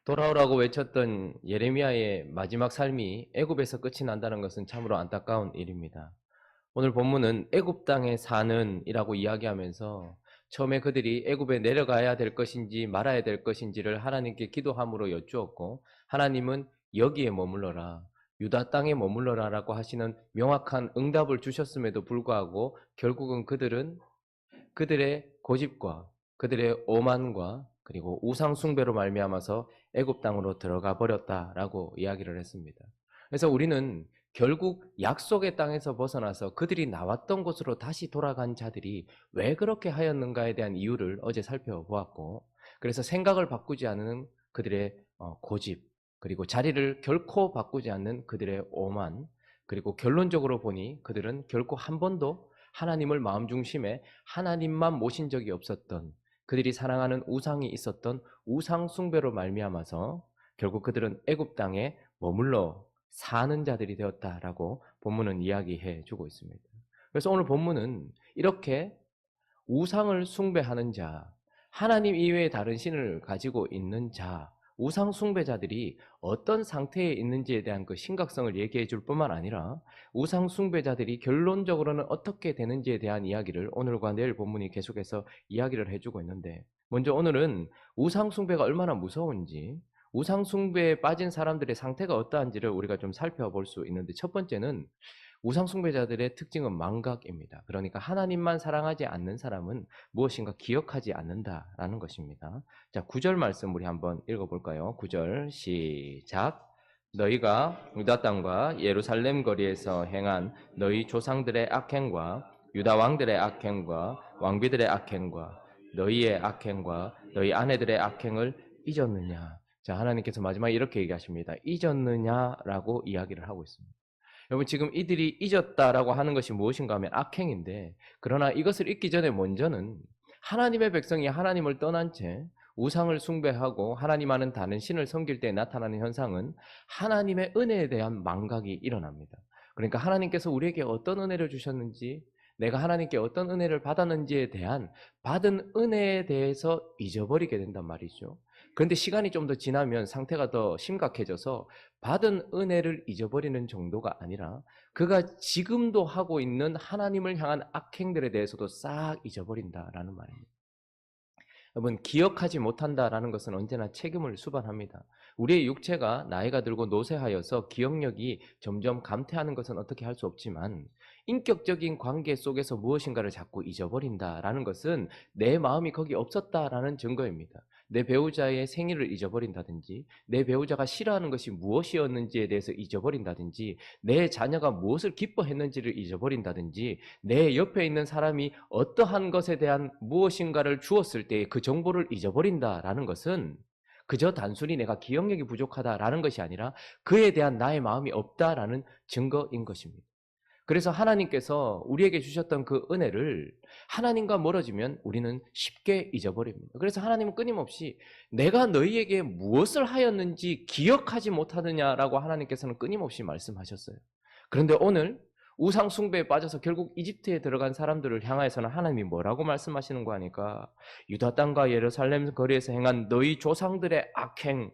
돌아오라고 외쳤던 예레미야의 마지막 삶이 애굽에서 끝이 난다는 것은 참으로 안타까운 일입니다. 오늘 본문은 애굽 땅에 사는이라고 이야기하면서 처음에 그들이 애굽에 내려가야 될 것인지 말아야 될 것인지를 하나님께 기도함으로 여쭈었고, 하나님은 여기에 머물러라, 유다 땅에 머물러라라고 하시는 명확한 응답을 주셨음에도 불구하고 결국은 그들은 그들의 고집과 그들의 오만과 그리고 우상 숭배로 말미암아서 애굽 땅으로 들어가 버렸다라고 이야기를 했습니다. 그래서 우리는 결국 약속의 땅에서 벗어나서 그들이 나왔던 곳으로 다시 돌아간 자들이 왜 그렇게 하였는가에 대한 이유를 어제 살펴보았고, 그래서 생각을 바꾸지 않는 그들의 고집, 그리고 자리를 결코 바꾸지 않는 그들의 오만, 그리고 결론적으로 보니 그들은 결코 한 번도 하나님을 마음 중심에 하나님만 모신 적이 없었던, 그들이 사랑하는 우상이 있었던 우상 숭배로 말미암아서 결국 그들은 애굽 땅에 머물러 사는 자들이 되었다라고 본문은 이야기해 주고 있습니다. 그래서 오늘 본문은 이렇게 우상을 숭배하는 자, 하나님 이외의 다른 신을 가지고 있는 자, 우상 숭배자들이 어떤 상태에 있는지에 대한 그 심각성을 얘기해 줄 뿐만 아니라 우상 숭배자들이 결론적으로는 어떻게 되는지에 대한 이야기를 오늘과 내일 본문이 계속해서 이야기를 해주고 있는데, 먼저 오늘은 우상 숭배가 얼마나 무서운지, 우상 숭배에 빠진 사람들의 상태가 어떠한지를 우리가 좀 살펴볼 수 있는데, 첫 번째는 우상 숭배자들의 특징은 망각입니다. 그러니까 하나님만 사랑하지 않는 사람은 무엇인가 기억하지 않는다라는 것입니다. 자, 9절 말씀 우리 한번 읽어볼까요? 9절 시작. 너희가 유다 땅과 예루살렘 거리에서 행한 너희 조상들의 악행과 유다 왕들의 악행과 왕비들의 악행과 너희의 악행과 너희 아내들의 악행을 잊었느냐? 자, 하나님께서 마지막에 이렇게 얘기하십니다. 잊었느냐라고 이야기를 하고 있습니다. 여러분, 지금 이들이 잊었다라고 하는 것이 무엇인가 하면 악행인데, 그러나 이것을 잊기 전에 먼저는 하나님의 백성이 하나님을 떠난 채 우상을 숭배하고 하나님과는 다른 신을 섬길 때 나타나는 현상은 하나님의 은혜에 대한 망각이 일어납니다. 그러니까 하나님께서 우리에게 어떤 은혜를 주셨는지, 내가 하나님께 어떤 은혜를 받았는지에 대한 받은 은혜에 대해서 잊어버리게 된단 말이죠. 그런데 시간이 좀 더 지나면 상태가 더 심각해져서 받은 은혜를 잊어버리는 정도가 아니라 그가 지금도 하고 있는 하나님을 향한 악행들에 대해서도 싹 잊어버린다라는 말입니다. 여러분, 기억하지 못한다라는 것은 언제나 책임을 수반합니다. 우리의 육체가 나이가 들고 노쇠하여서 기억력이 점점 감퇴하는 것은 어떻게 할 수 없지만, 인격적인 관계 속에서 무엇인가를 자꾸 잊어버린다라는 것은 내 마음이 거기 없었다라는 증거입니다. 내 배우자의 생일을 잊어버린다든지, 내 배우자가 싫어하는 것이 무엇이었는지에 대해서 잊어버린다든지, 내 자녀가 무엇을 기뻐했는지를 잊어버린다든지, 내 옆에 있는 사람이 어떠한 것에 대한 무엇인가를 주었을 때 그 정보를 잊어버린다라는 것은 그저 단순히 내가 기억력이 부족하다라는 것이 아니라 그에 대한 나의 마음이 없다라는 증거인 것입니다. 그래서 하나님께서 우리에게 주셨던 그 은혜를 하나님과 멀어지면 우리는 쉽게 잊어버립니다. 그래서 하나님은 끊임없이 내가 너희에게 무엇을 하였는지 기억하지 못하느냐라고 하나님께서는 끊임없이 말씀하셨어요. 그런데 오늘 우상 숭배에 빠져서 결국 이집트에 들어간 사람들을 향하여서는 하나님이 뭐라고 말씀하시는 거 하니까, 유다 땅과 예루살렘 거리에서 행한 너희 조상들의 악행,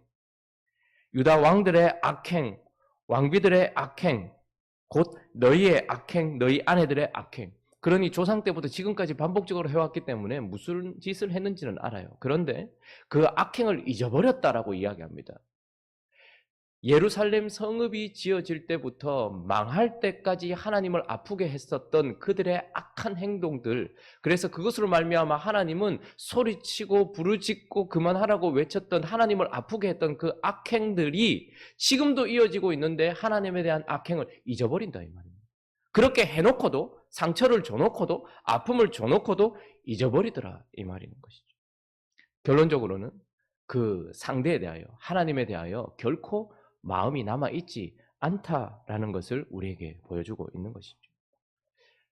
유다 왕들의 악행, 왕비들의 악행, 곧 너희의 악행, 너희 아내들의 악행. 그러니 조상 때부터 지금까지 반복적으로 해왔기 때문에 무슨 짓을 했는지는 알아요. 그런데 그 악행을 잊어버렸다라고 이야기합니다. 예루살렘 성읍이 지어질 때부터 망할 때까지 하나님을 아프게 했었던 그들의 악한 행동들, 그래서 그것으로 말미암아 하나님은 소리치고 부르짖고 그만하라고 외쳤던, 하나님을 아프게 했던 그 악행들이 지금도 이어지고 있는데 하나님에 대한 악행을 잊어버린다 이 말입니다. 그렇게 해놓고도, 상처를 줘놓고도, 아픔을 줘놓고도 잊어버리더라 이 말인 것이죠. 결론적으로는 그 상대에 대하여, 하나님에 대하여 결코 마음이 남아있지 않다라는 것을 우리에게 보여주고 있는 것이죠.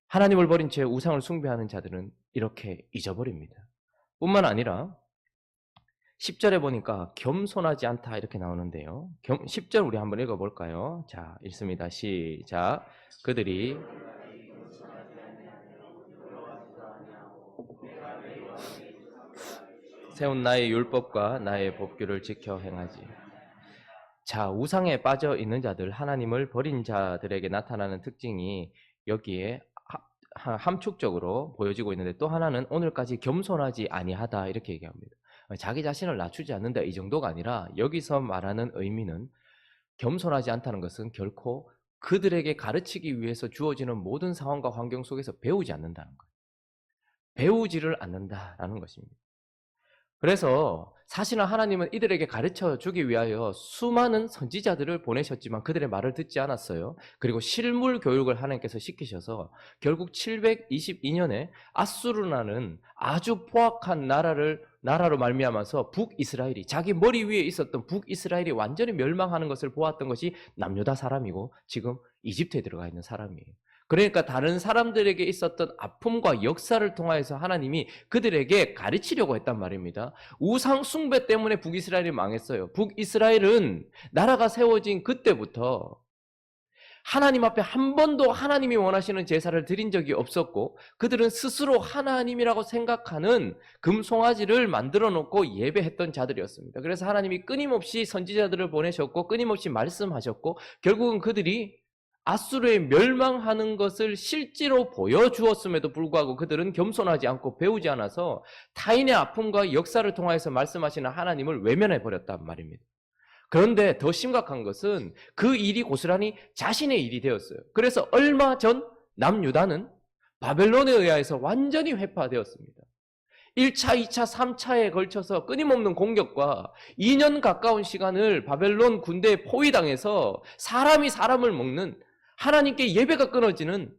하나님을 버린 채 우상을 숭배하는 자들은 이렇게 잊어버립니다. 뿐만 아니라 10절에 보니까 겸손하지 않다 이렇게 나오는데요. 10절 우리 한번 읽어볼까요? 자, 읽습니다. 시작. 그들이 세운 나의 율법과 나의 법규를 지켜 행하지. 자, 우상에 빠져 있는 자들, 하나님을 버린 자들에게 나타나는 특징이 여기에 함축적으로 보여지고 있는데, 또 하나는 오늘까지 겸손하지 아니하다 이렇게 얘기합니다. 자기 자신을 낮추지 않는다 이 정도가 아니라, 여기서 말하는 의미는 겸손하지 않다는 것은 결코 그들에게 가르치기 위해서 주어지는 모든 상황과 환경 속에서 배우지 않는다는 거예요. 배우지를 않는다라는 것입니다. 그래서 사실은 하나님은 이들에게 가르쳐 주기 위하여 수많은 선지자들을 보내셨지만 그들의 말을 듣지 않았어요. 그리고 실물 교육을 하나님께서 시키셔서 결국 722년에 아수르라는 아주 포악한 나라로 말미암아서 북이스라엘이, 자기 머리 위에 있었던 북이스라엘이 완전히 멸망하는 것을 보았던 것이 남유다 사람이고 지금 이집트에 들어가 있는 사람이에요. 그러니까 다른 사람들에게 있었던 아픔과 역사를 통하여서 하나님이 그들에게 가르치려고 했단 말입니다. 우상 숭배 때문에 북이스라엘이 망했어요. 북이스라엘은 나라가 세워진 그때부터 하나님 앞에 한 번도 하나님이 원하시는 제사를 드린 적이 없었고, 그들은 스스로 하나님이라고 생각하는 금송아지를 만들어 놓고 예배했던 자들이었습니다. 그래서 하나님이 끊임없이 선지자들을 보내셨고 끊임없이 말씀하셨고, 결국은 그들이 아수르에 멸망하는 것을 실제로 보여주었음에도 불구하고 그들은 겸손하지 않고 배우지 않아서 타인의 아픔과 역사를 통하여서 말씀하시는 하나님을 외면해버렸단 말입니다. 그런데 더 심각한 것은 그 일이 고스란히 자신의 일이 되었어요. 그래서 얼마 전 남유다는 바벨론에 의해서 완전히 회파되었습니다. 1차, 2차, 3차에 걸쳐서 끊임없는 공격과 2년 가까운 시간을 바벨론 군대에 포위당해서 사람이 사람을 먹는, 하나님께 예배가 끊어지는,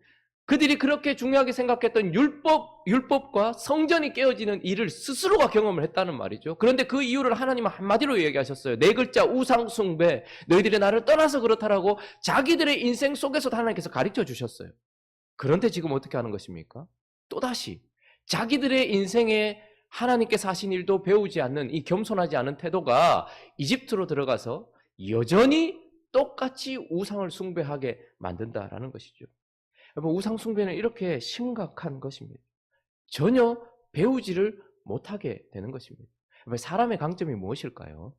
그들이 그렇게 중요하게 생각했던 율법과 성전이 깨어지는 일을 스스로가 경험을 했다는 말이죠. 그런데 그 이유를 하나님은 한마디로 얘기하셨어요. 네 글자, 우상 숭배. 너희들이 나를 떠나서 그렇다라고 자기들의 인생 속에서도 하나님께서 가르쳐 주셨어요. 그런데 지금 어떻게 하는 것입니까? 또다시 자기들의 인생에 하나님께서 하신 일도 배우지 않는 이 겸손하지 않은 태도가 이집트로 들어가서 여전히 똑같이 우상을 숭배하게 만든다라는 것이죠. 여러분, 우상 숭배는 이렇게 심각한 것입니다. 전혀 배우지를 못하게 되는 것입니다. 여러분, 사람의 강점이 무엇일까요?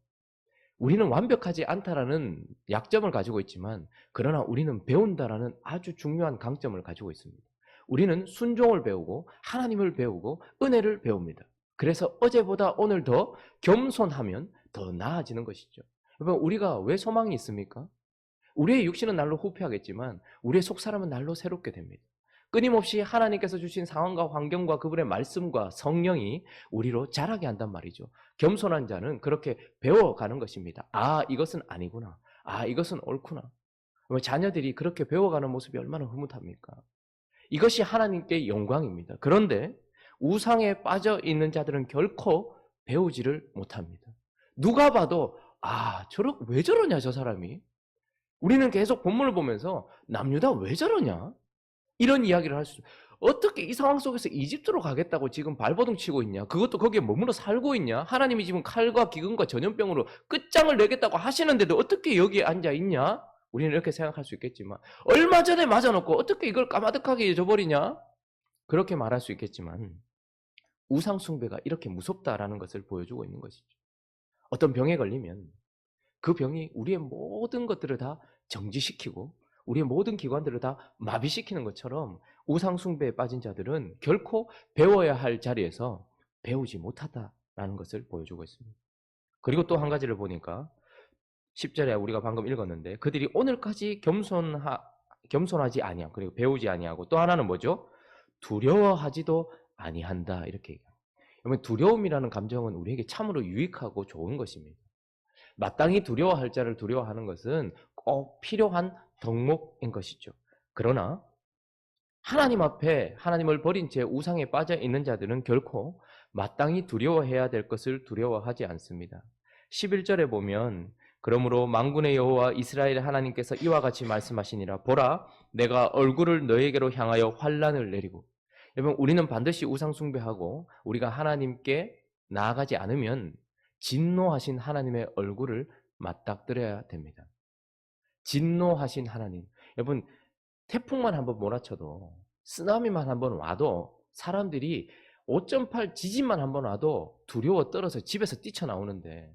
우리는 완벽하지 않다라는 약점을 가지고 있지만, 그러나 우리는 배운다라는 아주 중요한 강점을 가지고 있습니다. 우리는 순종을 배우고 하나님을 배우고 은혜를 배웁니다. 그래서 어제보다 오늘 더 겸손하면 더 나아지는 것이죠. 여러분, 우리가 왜 소망이 있습니까? 우리의 육신은 날로 후패하겠지만 우리의 속사람은 날로 새롭게 됩니다. 끊임없이 하나님께서 주신 상황과 환경과 그분의 말씀과 성령이 우리로 자라게 한단 말이죠. 겸손한 자는 그렇게 배워가는 것입니다. 아, 이것은 아니구나. 아, 이것은 옳구나. 자녀들이 그렇게 배워가는 모습이 얼마나 흐뭇합니까? 이것이 하나님께 영광입니다. 그런데 우상에 빠져 있는 자들은 결코 배우지를 못합니다. 누가 봐도 왜 저러냐 저 사람이. 우리는 계속 본문을 보면서 남유다 왜 저러냐? 이런 이야기를 할 수 있어요. 어떻게 이 상황 속에서 이집트로 가겠다고 지금 발버둥 치고 있냐? 그것도 거기에 머물러 살고 있냐? 하나님이 지금 칼과 기근과 전염병으로 끝장을 내겠다고 하시는데도 어떻게 여기에 앉아 있냐? 우리는 이렇게 생각할 수 있겠지만, 얼마 전에 맞아놓고 어떻게 이걸 까마득하게 잊어버리냐? 그렇게 말할 수 있겠지만, 우상 숭배가 이렇게 무섭다라는 것을 보여주고 있는 것이죠. 어떤 병에 걸리면 그 병이 우리의 모든 것들을 다 정지시키고 우리의 모든 기관들을 다 마비시키는 것처럼, 우상 숭배에 빠진 자들은 결코 배워야 할 자리에서 배우지 못하다라는 것을 보여주고 있습니다. 그리고 또 한 가지를 보니까 10절에 우리가 방금 읽었는데, 그들이 오늘까지 겸손하지 아니하고 그리고 배우지 아니하고, 또 하나는 뭐죠? 두려워하지도 아니한다, 이렇게 얘기합니다. 여러분, 두려움이라는 감정은 우리에게 참으로 유익하고 좋은 것입니다. 마땅히 두려워할 자를 두려워하는 것은 꼭 필요한 덕목인 것이죠. 그러나 하나님 앞에 하나님을 버린 채 우상에 빠져 있는 자들은 결코 마땅히 두려워해야 될 것을 두려워하지 않습니다. 11절에 보면, 그러므로 만군의 여호와 이스라엘의 하나님께서 이와 같이 말씀하시니라. 보라, 내가 얼굴을 너에게로 향하여 환란을 내리고. 여러분, 우리는 반드시 우상 숭배하고 우리가 하나님께 나아가지 않으면 진노하신 하나님의 얼굴을 맞닥뜨려야 됩니다. 진노하신 하나님. 여러분, 태풍만 한번 몰아쳐도, 쓰나미만 한번 와도 사람들이 5.8 지진만 한번 와도 두려워 떨어서 집에서 뛰쳐나오는데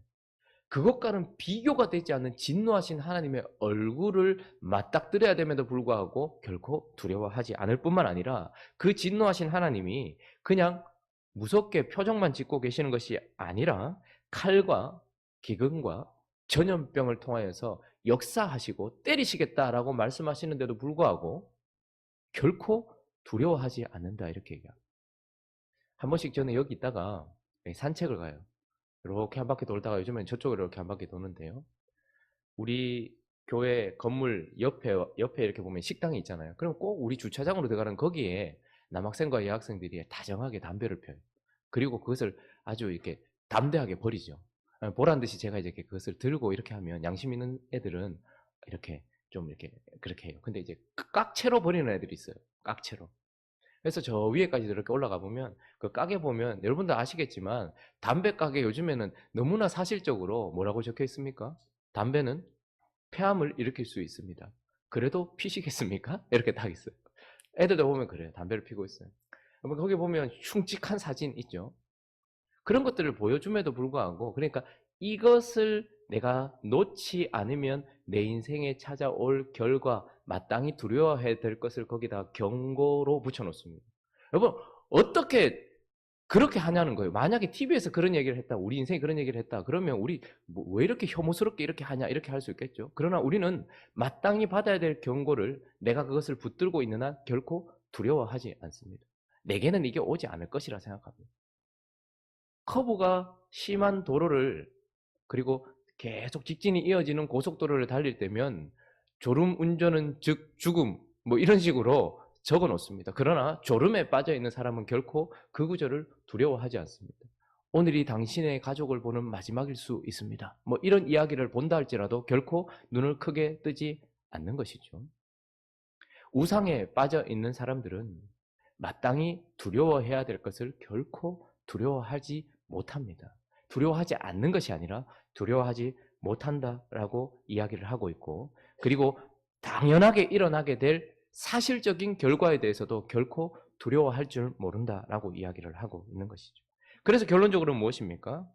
그것과는 비교가 되지 않는 진노하신 하나님의 얼굴을 맞닥뜨려야 됨에도 불구하고 결코 두려워하지 않을 뿐만 아니라 그 진노하신 하나님이 그냥 무섭게 표정만 짓고 계시는 것이 아니라 칼과 기근과 전염병을 통하여서 역사하시고 때리시겠다라고 말씀하시는데도 불구하고 결코 두려워하지 않는다 이렇게 얘기합니다. 한 번씩 저는 여기 있다가 산책을 가요. 이렇게 한 바퀴 돌다가 요즘엔 저쪽으로 이렇게 한 바퀴 도는데요. 우리 교회 건물 옆에 이렇게 보면 식당이 있잖아요. 그럼 꼭 우리 주차장으로 들어가는 거기에 남학생과 여학생들이 다정하게 담배를 펴요. 그리고 그것을 아주 이렇게 담대하게 버리죠. 보란 듯이 제가 이제 그것을 들고 이렇게 하면 양심 있는 애들은 이렇게 좀 이렇게 그렇게 해요. 근데 이제 깍채로 버리는 애들이 있어요. 깍채로. 그래서 저 위에까지 이렇게 올라가 보면 그 가게 보면 여러분도 아시겠지만 담배 가게 요즘에는 너무나 사실적으로 뭐라고 적혀 있습니까? 담배는 폐암을 일으킬 수 있습니다. 그래도 피시겠습니까? 이렇게 딱 있어요. 애들도 보면 그래요. 담배를 피고 있어요. 여러분 거기 보면 흉측한 사진 있죠. 그런 것들을 보여줌에도 불구하고 그러니까 이것을 내가 놓지 않으면 내 인생에 찾아올 결과 마땅히 두려워해야 될 것을 거기다 경고로 붙여놓습니다. 여러분 어떻게 그렇게 하냐는 거예요. 만약에 TV에서 그런 얘기를 했다, 우리 인생이 그런 얘기를 했다, 그러면 우리 왜 이렇게 혐오스럽게 이렇게 하냐 이렇게 할 수 있겠죠. 그러나 우리는 마땅히 받아야 될 경고를 내가 그것을 붙들고 있는 한 결코 두려워하지 않습니다. 내게는 이게 오지 않을 것이라 생각합니다. 커브가 심한 도로를 그리고 계속 직진이 이어지는 고속도로를 달릴 때면 졸음 운전은 즉 죽음 뭐 이런 식으로 적어 놓습니다. 그러나 졸음에 빠져 있는 사람은 결코 그 구절을 두려워하지 않습니다. 오늘이 당신의 가족을 보는 마지막일 수 있습니다. 뭐 이런 이야기를 본다 할지라도 결코 눈을 크게 뜨지 않는 것이죠. 우상에 빠져 있는 사람들은 마땅히 두려워해야 될 것을 결코 두려워하지 못합니다. 두려워하지 않는 것이 아니라 두려워하지 못한다라고 이야기를 하고 있고 그리고 당연하게 일어나게 될 사실적인 결과에 대해서도 결코 두려워할 줄 모른다라고 이야기를 하고 있는 것이죠. 그래서 결론적으로 무엇입니까?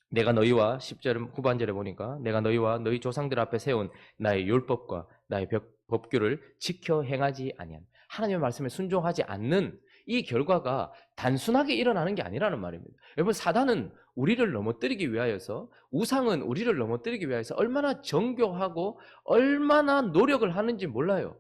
내가 너희와 10절 후반절에 보니까 내가 너희와 너희 조상들 앞에 세운 나의 율법과 나의 법규를 지켜 행하지 아니한 하나님의 말씀에 순종하지 않는 이 결과가 단순하게 일어나는 게 아니라는 말입니다. 여러분 사단은 우리를 넘어뜨리기 위하여서 우상은 우리를 넘어뜨리기 위하여서 얼마나 정교하고 얼마나 노력을 하는지 몰라요.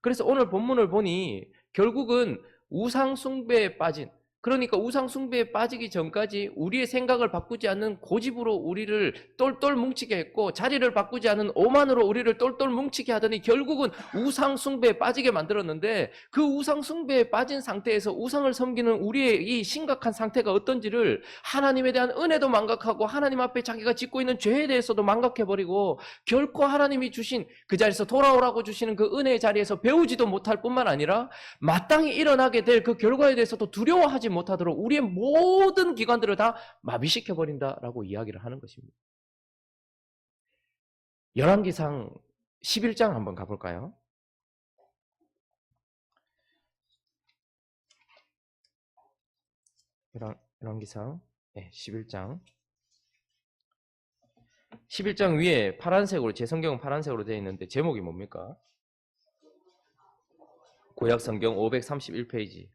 그래서 오늘 본문을 보니 결국은 우상 숭배에 빠진 그러니까 우상 숭배에 빠지기 전까지 우리의 생각을 바꾸지 않는 고집으로 우리를 똘똘 뭉치게 했고 자리를 바꾸지 않은 오만으로 우리를 똘똘 뭉치게 하더니 결국은 우상 숭배에 빠지게 만들었는데 그 우상 숭배에 빠진 상태에서 우상을 섬기는 우리의 이 심각한 상태가 어떤지를 하나님에 대한 은혜도 망각하고 하나님 앞에 자기가 짓고 있는 죄에 대해서도 망각해버리고 결코 하나님이 주신 그 자리에서 돌아오라고 주시는 그 은혜의 자리에서 배우지도 못할 뿐만 아니라 마땅히 일어나게 될 그 결과에 대해서도 두려워하지 못하도록 우리의 모든 기관들을 다 마비시켜버린다라고 이야기를 하는 것입니다. 열왕기상 11장 한번 가볼까요? 열왕기상 11장 11장 위에 파란색으로 제 성경은 파란색으로 되어 있는데 제목이 뭡니까? 구약 성경 531페이지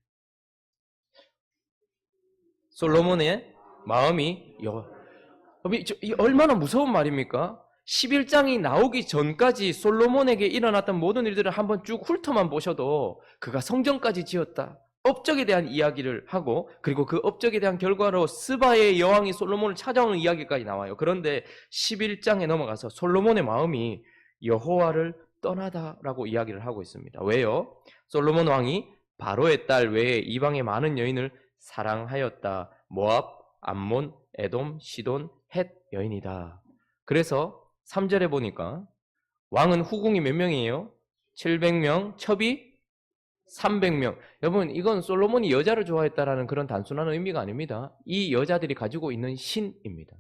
솔로몬의 마음이 이 얼마나 무서운 말입니까? 11장이 나오기 전까지 솔로몬에게 일어났던 모든 일들을 한번 쭉 훑어만 보셔도 그가 성전까지 지었다. 업적에 대한 이야기를 하고 그리고 그 업적에 대한 결과로 스바의 여왕이 솔로몬을 찾아오는 이야기까지 나와요. 그런데 11장에 넘어가서 솔로몬의 마음이 여호와를 떠나다라고 이야기를 하고 있습니다. 왜요? 솔로몬 왕이 바로의 딸 외에 이방의 많은 여인을 사랑하였다. 모압, 암몬, 에돔, 시돈, 헷 여인이다. 그래서 3절에 보니까 왕은 후궁이 몇 명이에요? 700명, 첩이 300명. 여러분 이건 솔로몬이 여자를 좋아했다라는 그런 단순한 의미가 아닙니다. 이 여자들이 가지고 있는 신입니다.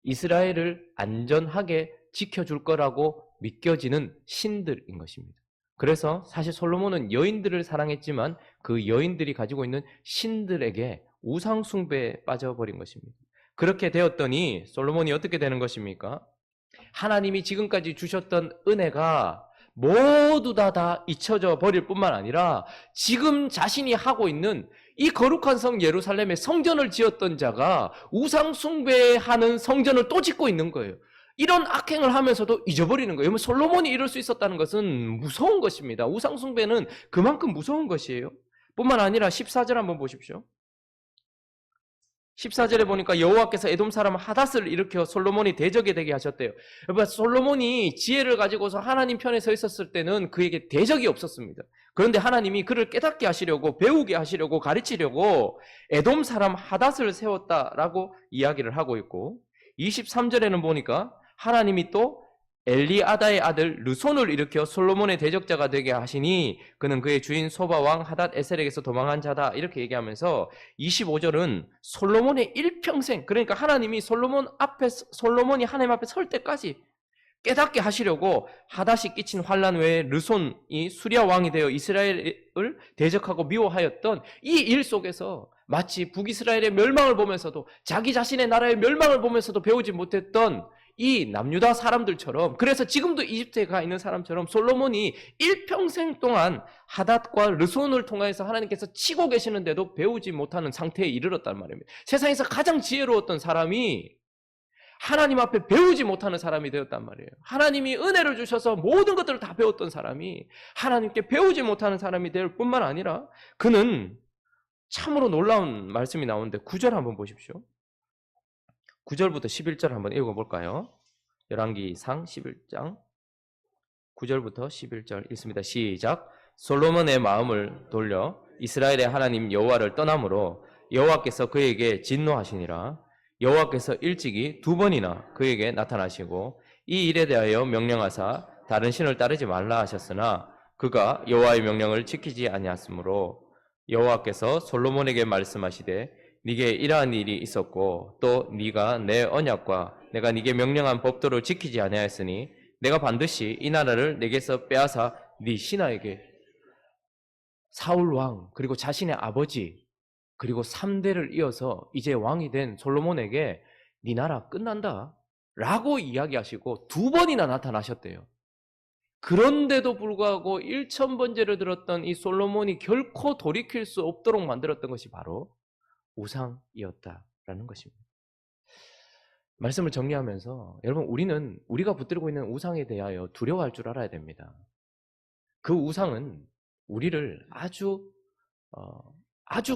이스라엘을 안전하게 지켜줄 거라고 믿겨지는 신들인 것입니다. 그래서 사실 솔로몬은 여인들을 사랑했지만 그 여인들이 가지고 있는 신들에게 우상 숭배에 빠져버린 것입니다. 그렇게 되었더니 솔로몬이 어떻게 되는 것입니까? 하나님이 지금까지 주셨던 은혜가 모두 다 잊혀져 버릴 뿐만 아니라 지금 자신이 하고 있는 이 거룩한 성 예루살렘에 성전을 지었던 자가 우상 숭배하는 성전을 또 짓고 있는 거예요. 이런 악행을 하면서도 잊어버리는 거예요. 솔로몬이 이럴 수 있었다는 것은 무서운 것입니다. 우상 숭배는 그만큼 무서운 것이에요. 뿐만 아니라 14절 한번 보십시오. 14절에 보니까 여호와께서 에돔 사람 하닷을 일으켜 솔로몬이 대적이 되게 하셨대요. 여러분, 솔로몬이 지혜를 가지고서 하나님 편에 서 있었을 때는 그에게 대적이 없었습니다. 그런데 하나님이 그를 깨닫게 하시려고, 배우게 하시려고, 가르치려고 에돔 사람 하닷을 세웠다라고 이야기를 하고 있고, 23절에는 보니까 하나님이 또 엘리아다의 아들 르손을 일으켜 솔로몬의 대적자가 되게 하시니 그는 그의 주인 소바 왕 하닷 에셀에게서 도망한 자다, 이렇게 얘기하면서 25절은 솔로몬의 일평생, 그러니까 하나님이 솔로몬이 하나님 앞에 설 때까지 깨닫게 하시려고 하닷이 끼친 환란 외에 르손이 수리아 왕이 되어 이스라엘을 대적하고 미워하였던 이 일 속에서 마치 북이스라엘의 멸망을 보면서도, 자기 자신의 나라의 멸망을 보면서도 배우지 못했던 이 남유다 사람들처럼, 그래서 지금도 이집트에 가 있는 사람처럼 솔로몬이 일평생 동안 하닷과 르손을 통해서 하나님께서 치고 계시는데도 배우지 못하는 상태에 이르렀단 말입니다. 세상에서 가장 지혜로웠던 사람이 하나님 앞에 배우지 못하는 사람이 되었단 말이에요. 하나님이 은혜를 주셔서 모든 것들을 다 배웠던 사람이 하나님께 배우지 못하는 사람이 될 뿐만 아니라 그는 참으로 놀라운 말씀이 나오는데 9절 한번 보십시오. 9절부터 11절 한번 읽어볼까요? 열왕기상 11장 9절부터 11절 읽습니다. 시작. 솔로몬의 마음을 돌려 이스라엘의 하나님 여호와를 떠남으로 여호와께서 그에게 진노하시니라. 여호와께서 일찍이 2번이나 그에게 나타나시고 이 일에 대하여 명령하사 다른 신을 따르지 말라 하셨으나 그가 여호와의 명령을 지키지 아니하므로 여호와께서 솔로몬에게 말씀하시되 네게 이러한 일이 있었고 또 네가 내 언약과 내가 네게 명령한 법도를 지키지 아니하였으니 내가 반드시 이 나라를 내게서 빼앗아 네 신하에게, 사울 왕 그리고 자신의 아버지 그리고 3대를 이어서 이제 왕이 된 솔로몬에게 네 나라 끝난다 라고 이야기하시고 2번이나 나타나셨대요. 그런데도 불구하고 1000번째를 들었던 이 솔로몬이 결코 돌이킬 수 없도록 만들었던 것이 바로 우상이었다라는 것입니다. 말씀을 정리하면서 여러분, 우리가 붙들고 있는 우상에 대하여 두려워할 줄 알아야 됩니다. 그 우상은 우리를 아주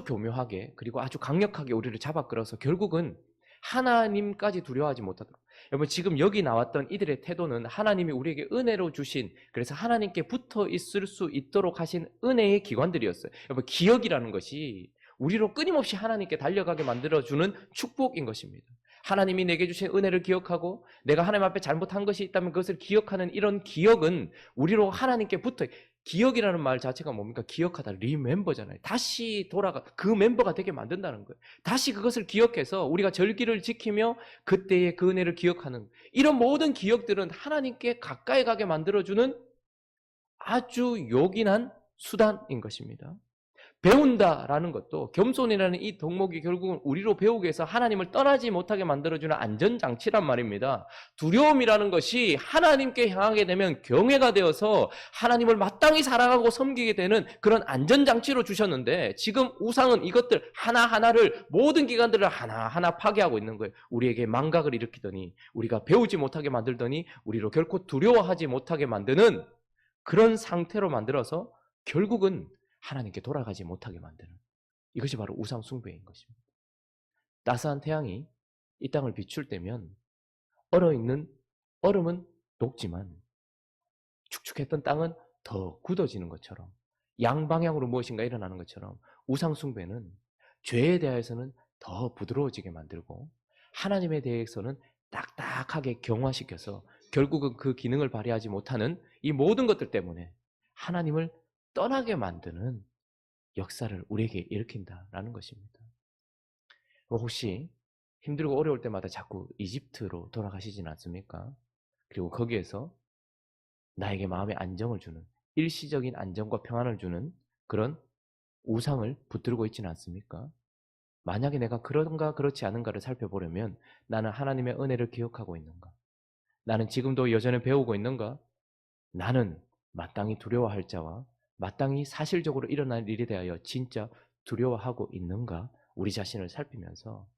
교묘하게 그리고 아주 강력하게 우리를 잡아 끌어서 결국은 하나님까지 두려워하지 못하도록. 여러분, 지금 여기 나왔던 이들의 태도는 하나님이 우리에게 은혜로 주신, 그래서 하나님께 붙어 있을 수 있도록 하신 은혜의 기관들이었어요. 여러분, 기억이라는 것이 우리로 끊임없이 하나님께 달려가게 만들어주는 축복인 것입니다. 하나님이 내게 주신 은혜를 기억하고 내가 하나님 앞에 잘못한 것이 있다면 그것을 기억하는 이런 기억은 우리로 하나님께 붙어, 기억이라는 말 자체가 뭡니까? 기억하다, 리멤버잖아요. 다시 돌아가 그 멤버가 되게 만든다는 거예요. 다시 그것을 기억해서 우리가 절기를 지키며 그때의 그 은혜를 기억하는, 이런 모든 기억들은 하나님께 가까이 가게 만들어주는 아주 요긴한 수단인 것입니다. 배운다라는 것도, 겸손이라는 이 덕목이 결국은 우리로 배우기 위해서 하나님을 떠나지 못하게 만들어주는 안전장치란 말입니다. 두려움이라는 것이 하나님께 향하게 되면 경외가 되어서 하나님을 마땅히 사랑하고 섬기게 되는 그런 안전장치로 주셨는데, 지금 우상은 이것들 하나하나를, 모든 기관들을 하나하나 파괴하고 있는 거예요. 우리에게 망각을 일으키더니, 우리가 배우지 못하게 만들더니, 우리로 결코 두려워하지 못하게 만드는 그런 상태로 만들어서 결국은 하나님께 돌아가지 못하게 만드는, 이것이 바로 우상 숭배인 것입니다. 따스한 태양이 이 땅을 비출 때면 얼어있는 얼음은 녹지만 축축했던 땅은 더 굳어지는 것처럼, 양방향으로 무엇인가 일어나는 것처럼 우상 숭배는 죄에 대해서는 더 부드러워지게 만들고 하나님에 대해서는 딱딱하게 경화시켜서 결국은 그 기능을 발휘하지 못하는 이 모든 것들 때문에 하나님을 떠나게 만드는 역사를 우리에게 일으킨다라는 것입니다. 혹시 힘들고 어려울 때마다 자꾸 이집트로 돌아가시진 않습니까? 그리고 거기에서 나에게 마음의 안정을 주는, 일시적인 안정과 평안을 주는 그런 우상을 붙들고 있지는 않습니까? 만약에 내가 그런가 그렇지 않은가를 살펴보려면 나는 하나님의 은혜를 기억하고 있는가? 나는 지금도 여전히 배우고 있는가? 나는 마땅히 두려워할 자와 마땅히 사실적으로 일어날 일에 대하여 진짜 두려워하고 있는가? 우리 자신을 살피면서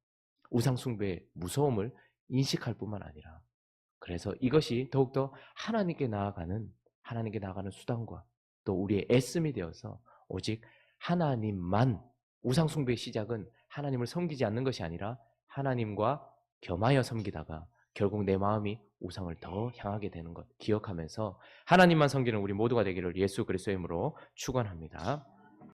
우상 숭배의 무서움을 인식할 뿐만 아니라 그래서 이것이 더욱더 하나님께 나아가는 수단과 또 우리의 애씀이 되어서 오직 하나님만 우상 숭배의 시작은 하나님을 섬기지 않는 것이 아니라 하나님과 겸하여 섬기다가 결국 내 마음이 우상을 더 향하게 되는 것 기억하면서 하나님만 섬기는 우리 모두가 되기를 예수 그리스도의 이름으로 축원합니다.